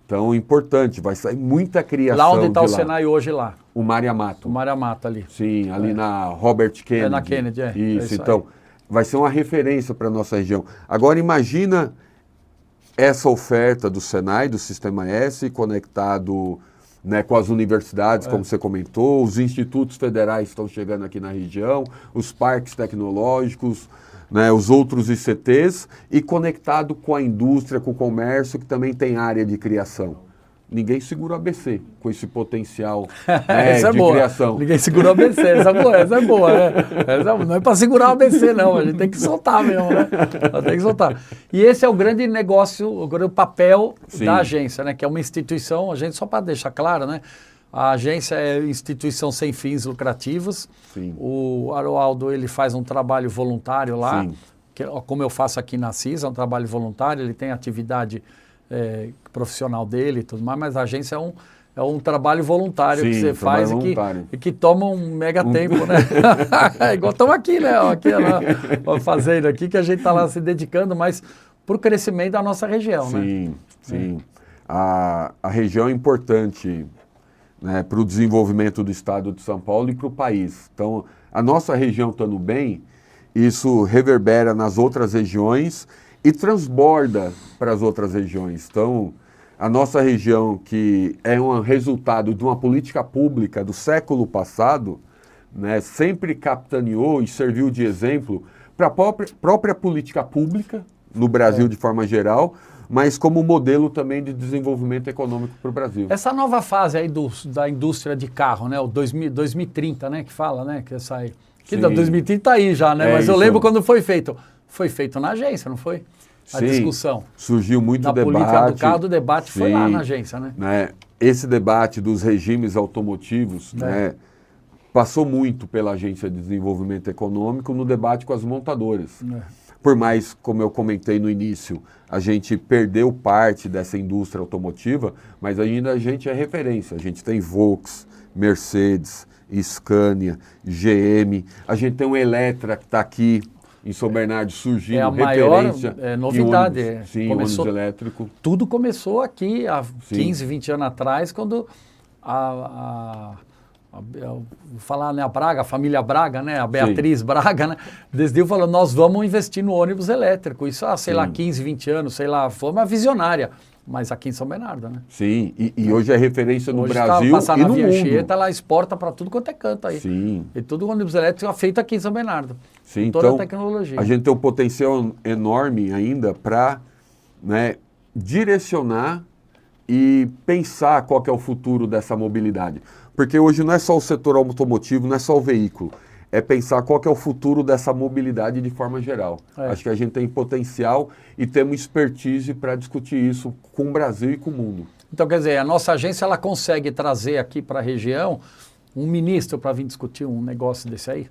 Então, importante, vai sair muita criação. Lá onde está o Senai hoje lá? O Maria Mato. O Maria Mato ali. Sim, ali na Robert Kennedy. Na Kennedy, Isso, então, vai ser uma referência para a nossa região. Agora, imagina essa oferta do Senai, do Sistema S, conectado, né, com as universidades, como você comentou, os institutos federais estão chegando aqui na região, os parques tecnológicos, né, os outros ICTs, e conectado com a indústria, com o comércio, que também tem área de criação. Ninguém segura o ABC com esse potencial de criação. Ninguém segura o ABC, essa é boa. Né? Não é para segurar o ABC, não, a gente tem que soltar mesmo, né? Tem que soltar. E esse é o grande negócio, o grande papel da agência, né? Que é uma instituição, a gente, só para deixar claro, né? A agência é instituição sem fins lucrativos. O Aroaldo, ele faz um trabalho voluntário lá, que, como eu faço aqui na CISA, um trabalho voluntário, ele tem atividade profissional dele e tudo mais, mas a agência é um trabalho voluntário que você faz e que toma um mega tempo, né? Igual estamos aqui, né? Aqui fazendo aqui, que a gente está lá se dedicando mais para o crescimento da nossa região, né? Sim. A região é importante, né, para o desenvolvimento do estado de São Paulo e para o país. Então, a nossa região estando bem, isso reverbera nas outras regiões e transborda para as outras regiões. Então, a nossa região, que é um resultado de uma política pública do século passado, né, sempre capitaneou e serviu de exemplo para a própria política pública no Brasil de forma geral, mas como modelo também de desenvolvimento econômico para o Brasil. Essa nova fase aí da indústria de carro, né? O 2030, né? Que fala, né? Que sai. Que Sim. 2030 tá aí já, né? Mas eu isso. lembro quando foi feito. Foi feito na agência, não foi? A Sim, discussão. surgiu muito Da debate. política do carro, o debate foi lá Sim, na agência, né? Esse debate dos regimes automotivos, né, passou muito pela Agência de Desenvolvimento Econômico no debate com as montadoras. Por mais, como eu comentei no início, a gente perdeu parte dessa indústria automotiva, mas ainda a gente é referência. A gente tem Volks, Mercedes, Scania, GM, a gente tem o Electra que está aqui em São Bernardo surgindo, É a maior referência novidade. em ônibus, sim, Começou, ônibus elétrico. Tudo começou aqui há Sim. 15, 20 anos atrás, quando vou falar, né, a família Braga, né, a Beatriz Braga, né, decidiu, falou, nós vamos investir no ônibus elétrico. Isso há, sei lá, 15, 20 anos, sei lá, foi uma visionária. Mas aqui em São Bernardo, né? Sim, e hoje é referência no Hoje Brasil passar e na no Via mundo. Anchieta, ela exporta para tudo quanto é canto aí. Sim. E tudo ônibus elétrico é feito aqui em São Bernardo. Sim, com toda então, a tecnologia. a gente tem um potencial enorme ainda para, né, direcionar e pensar qual que é o futuro dessa mobilidade. Porque hoje não é só o setor automotivo, não é só o veículo. É pensar qual que é o futuro dessa mobilidade de forma geral. Acho que a gente tem potencial e temos expertise para discutir isso com o Brasil e com o mundo. Então, quer dizer, a nossa agência ela consegue trazer aqui para a região um ministro para vir discutir um negócio desse aí?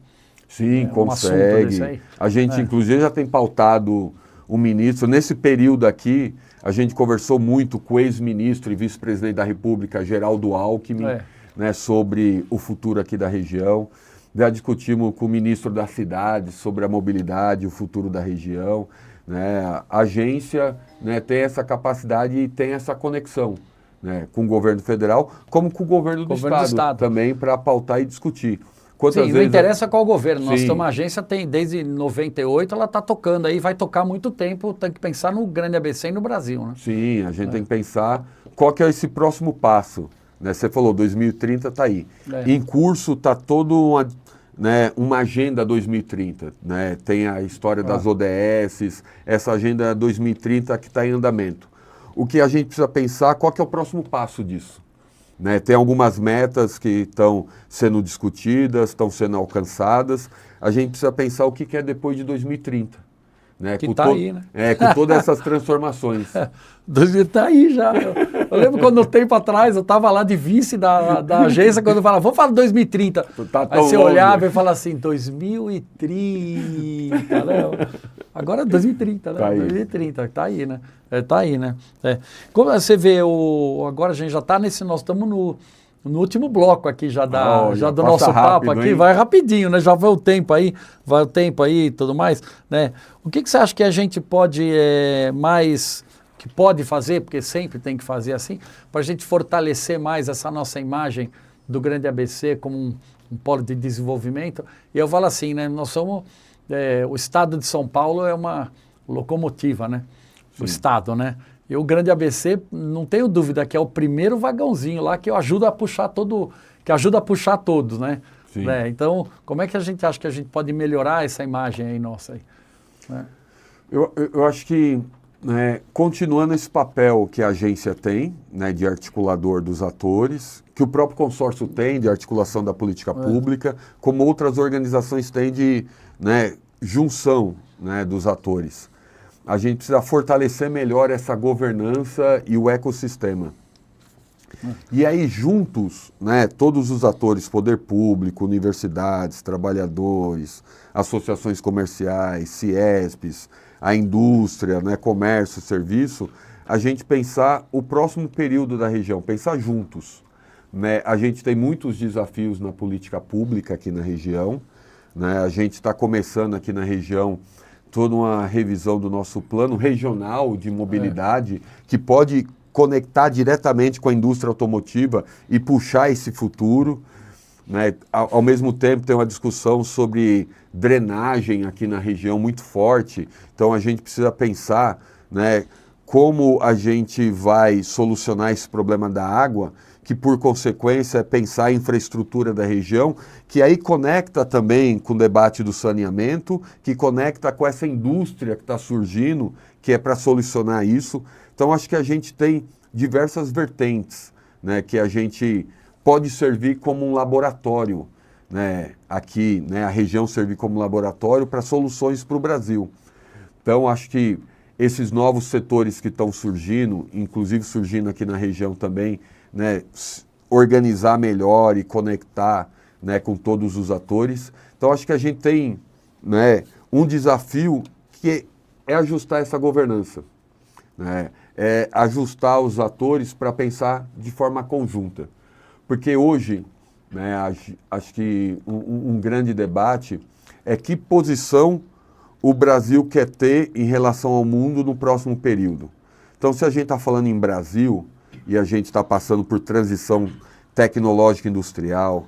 Sim, um assunto desse consegue. aí? A gente, inclusive, já tem pautado o ministro. Nesse período aqui, a gente conversou muito com o ex-ministro e vice-presidente da República, Geraldo Alckmin, né, sobre o futuro aqui da região. Já discutimos com o ministro da cidade sobre a mobilidade, o futuro da região. Né? A agência, né, tem essa capacidade e tem essa conexão, né, com o governo federal, como com o governo do Estado também, para pautar e discutir. Sim, não interessa qual governo. Nós Sim. temos uma agência, tem desde 98, ela está tocando aí, vai tocar muito tempo, tem que pensar no grande ABC e no Brasil. Né? Sim, a gente tem que pensar qual que é esse próximo passo. Né? Você falou, 2030 está aí. Em curso está toda uma agenda 2030. Né? Tem a história das ODS, essa agenda 2030 que está em andamento. O que a gente precisa pensar, qual que é o próximo passo disso? Né? Tem algumas metas que estão sendo discutidas, estão sendo alcançadas. A gente precisa pensar o que é depois de 2030. Né? Que está aí, né? Com todas essas transformações. 2030 está aí já. Eu lembro quando, um tempo atrás, eu estava lá de vice da agência, quando eu falava, vamos falar de 2030. Aí você olhava e falava assim, 2030, né? Agora é 2030, né? Tá aí. 2030, tá aí, né? Tá aí, né? Como você vê, agora a gente já está nós estamos no último bloco aqui já, já do nosso rápido, papo aqui, hein? vai rapidinho, né? Já vai o tempo aí e tudo mais, né? O que você acha que a gente pode que pode fazer, porque sempre tem que fazer assim, para a gente fortalecer mais essa nossa imagem do grande ABC como um polo de desenvolvimento? E eu falo assim, né? Nós somos, o estado de São Paulo é uma locomotiva, né? O estado, né? E o grande ABC, não tenho dúvida que é o primeiro vagãozinho lá que ajuda a puxar todos, né? Então, como é que a gente acha que a gente pode melhorar essa imagem aí nossa aí? Né? Eu acho que, né, continuando esse papel que a agência tem, né, de articulador dos atores, que o próprio consórcio tem de articulação da política pública, como outras organizações têm de, né, junção, né, dos atores. A gente precisa fortalecer melhor essa governança e o ecossistema. E aí, juntos, né, todos os atores, poder público, universidades, trabalhadores, associações comerciais, CIESPs, a indústria, né, comércio, serviço, a gente pensar o próximo período da região, pensar juntos. Né? A gente tem muitos desafios na política pública aqui na região. Né? A gente está começando aqui na região toda uma revisão do nosso plano regional de mobilidade que pode conectar diretamente com a indústria automotiva e puxar esse futuro. Né? Ao mesmo tempo tem uma discussão sobre drenagem aqui na região muito forte, então a gente precisa pensar, né, como a gente vai solucionar esse problema da água, que por consequência é pensar a infraestrutura da região, que aí conecta também com o debate do saneamento, que conecta com essa indústria que está surgindo, que é para solucionar isso. Então, acho que a gente tem diversas vertentes, né, que a gente pode servir como um laboratório, né, aqui, né, a região servir como laboratório para soluções para o Brasil. Então, acho que esses novos setores que estão surgindo, inclusive surgindo aqui na região também, né, organizar melhor e conectar, né, com todos os atores. Então, acho que a gente tem, né, um desafio que é ajustar essa governança, né, é ajustar os atores para pensar de forma conjunta. Porque hoje, né, acho que um grande debate é que posição o Brasil quer ter em relação ao mundo no próximo período. Então, se a gente está falando em Brasil e a gente está passando por transição tecnológica industrial,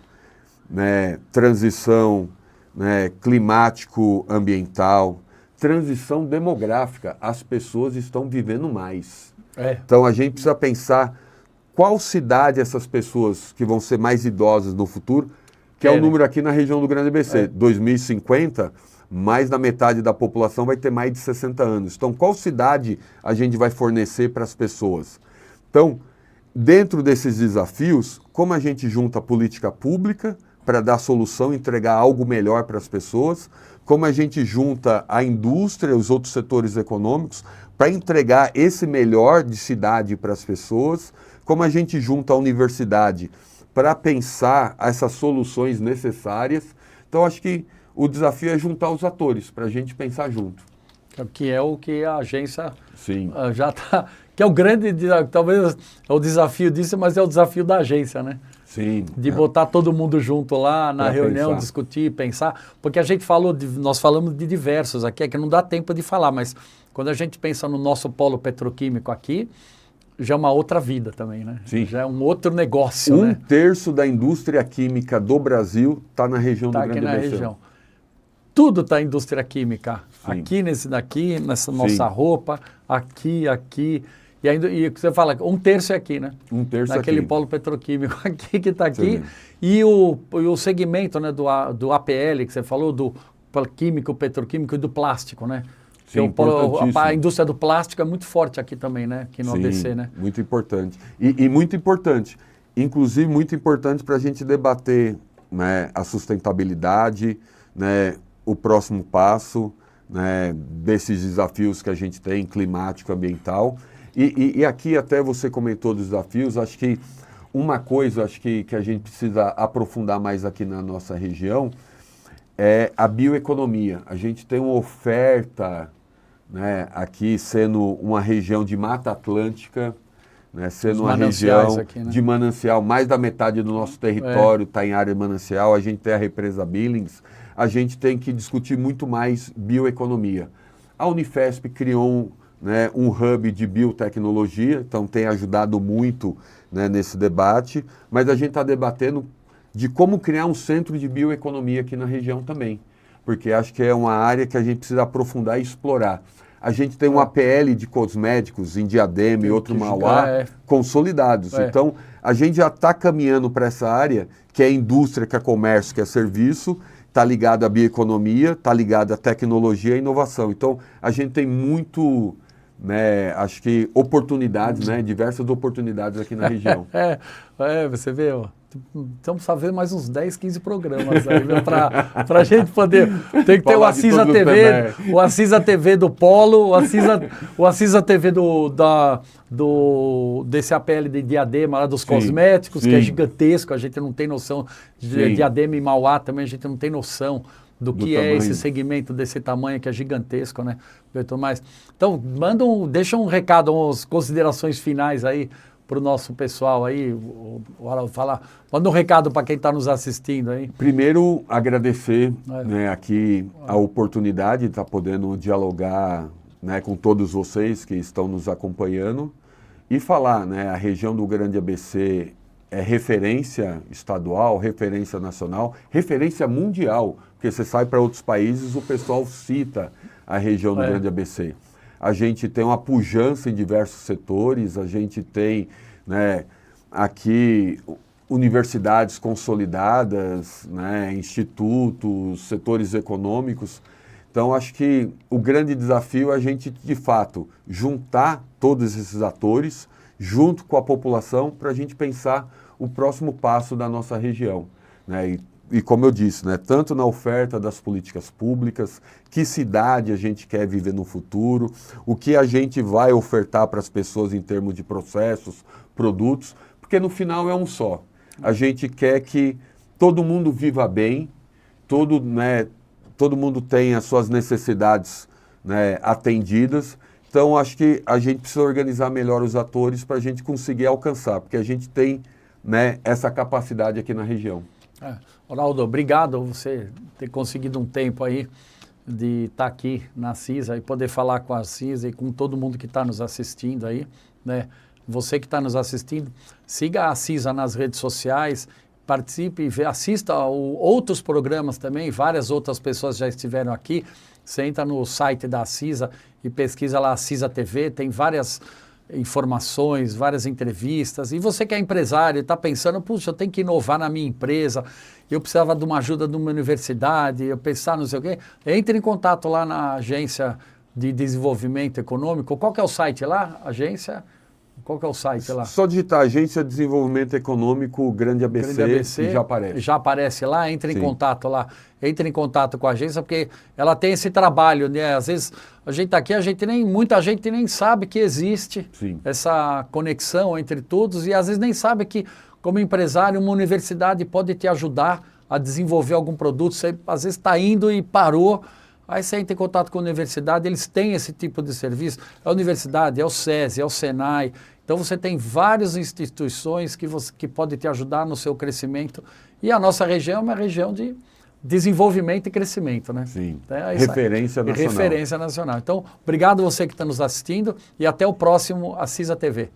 né, transição, né, climático-ambiental, transição demográfica, as pessoas estão vivendo mais. Então, a gente precisa pensar qual cidade essas pessoas que vão ser mais idosas no futuro, que é o número aqui na região do Grande ABC, 2050, mais da metade da população vai ter mais de 60 anos. Então, qual cidade a gente vai fornecer para as pessoas? Então, dentro desses desafios, como a gente junta a política pública para dar solução, entregar algo melhor para as pessoas, como a gente junta a indústria, os outros setores econômicos, para entregar esse melhor de cidade para as pessoas, como a gente junta a universidade para pensar essas soluções necessárias. Então, acho que o desafio é juntar os atores, para a gente pensar junto. Que é o que a agência Sim. Já está... Que é o grande... Talvez é o desafio disso, mas é o desafio da agência, né? Sim. De botar todo mundo junto lá na reunião, pensar. Discutir, pensar. Porque a gente falou, nós falamos de diversos aqui, é que não dá tempo de falar, mas quando a gente pensa no nosso polo petroquímico aqui, já é uma outra vida também, né? Sim. Já é um outro negócio, Um né? terço da indústria química do Brasil está na região do Grande ABC. Região. Tudo está indústria química. Sim. Aqui nesse daqui, nessa Sim. nossa roupa, aqui. E ainda e você fala, um terço é aqui, né? Um terço naquele aqui. polo petroquímico aqui que está aqui. Sim. E o segmento, né, do APL, que você falou, do químico, petroquímico e do plástico, né? Sim, importantíssimo. A indústria do plástico é muito forte aqui também, né? Aqui no Sim, ABC, né? muito importante. E muito importante, inclusive muito importante para a gente debater, né, a sustentabilidade, né, o próximo passo, né, desses desafios que a gente tem, climático, ambiental. E aqui até você comentou dos desafios, acho que uma coisa que a gente precisa aprofundar mais aqui na nossa região é a bioeconomia. A gente tem uma oferta, né, aqui sendo uma região de Mata Atlântica, né, sendo uma região aqui, né? de manancial, mais da metade do nosso território está em área de manancial, a gente tem a represa Billings, a gente tem que discutir muito mais bioeconomia. A Unifesp criou né, um hub de biotecnologia, então tem ajudado muito, né, nesse debate, mas a gente está debatendo de como criar um centro de bioeconomia aqui na região também, porque acho que é uma área que a gente precisa aprofundar e explorar. A gente tem um APL de cosméticos em Diadema e outro em Mauá consolidados. Então, a gente já está caminhando para essa área, que é indústria, que é comércio, que é serviço, está ligado à bioeconomia, está ligado à tecnologia e inovação. Então, a gente tem muito, né, acho que oportunidades, né, diversas oportunidades aqui na região. Você vê, ó. Estamos fazendo mais uns 10, 15 programas aí, para a gente poder. Tem que ter o Assisa TV, o Assisa TV do Polo, o Assisa TV desse APL de Diadema, lá dos cosméticos, que é gigantesco, a gente não tem noção. De Diadema e Mauá também a gente não tem noção do que é esse segmento desse tamanho, que é gigantesco, né? Então, deixa um recado, umas considerações finais aí para o nosso pessoal aí, manda um recado para quem está nos assistindo aí. Primeiro, agradecer, né, aqui a oportunidade de estar podendo dialogar, né, com todos vocês que estão nos acompanhando e falar, né, a região do Grande ABC é referência estadual, referência nacional, referência mundial, porque você sai para outros países, o pessoal cita a região do Grande ABC. A gente tem uma pujança em diversos setores, a gente tem, né, aqui universidades consolidadas, né, institutos, setores econômicos. Então, acho que o grande desafio é a gente, de fato, juntar todos esses atores, junto com a população, para a gente pensar o próximo passo da nossa região, né? E como eu disse, né, tanto na oferta das políticas públicas, que cidade a gente quer viver no futuro, o que a gente vai ofertar para as pessoas em termos de processos, produtos, porque no final é um só. A gente quer que todo mundo viva bem, todo mundo tenha as suas necessidades, né, atendidas. Então, acho que a gente precisa organizar melhor os atores para a gente conseguir alcançar, porque a gente tem, né, essa capacidade aqui na região. Ronaldo, obrigado por você ter conseguido um tempo aí de estar aqui na CISA e poder falar com a CISA e com todo mundo que está nos assistindo aí, né? Você que está nos assistindo, siga a CISA nas redes sociais, participe, assista a outros programas também, várias outras pessoas já estiveram aqui. Você entra no site da CISA e pesquisa lá a CISA TV, tem várias informações, várias entrevistas. E você que é empresário e está pensando, puxa, eu tenho que inovar na minha empresa, eu precisava de uma ajuda de uma universidade, eu pensar não sei o quê, entre em contato lá na Agência de Desenvolvimento Econômico. Qual que é o site lá? Agência... Qual que é o site lá? Só digitar Agência de Desenvolvimento Econômico Grande ABC, e já aparece. Já aparece lá, entre em contato lá. Entre em contato com a agência, porque ela tem esse trabalho, né? Às vezes a gente está aqui, muita gente nem sabe que existe essa conexão entre todos e às vezes nem sabe que, como empresário, uma universidade pode te ajudar a desenvolver algum produto. Você às vezes está indo e parou. Aí você entra em contato com a universidade, eles têm esse tipo de serviço. É a universidade, é o SESI, é o Senai. Então você tem várias instituições que podem te ajudar no seu crescimento. E a nossa região é uma região de desenvolvimento e crescimento, né? Sim, então, referência nacional. Referência nacional. Então, obrigado você que está nos assistindo e até o próximo CISA TV.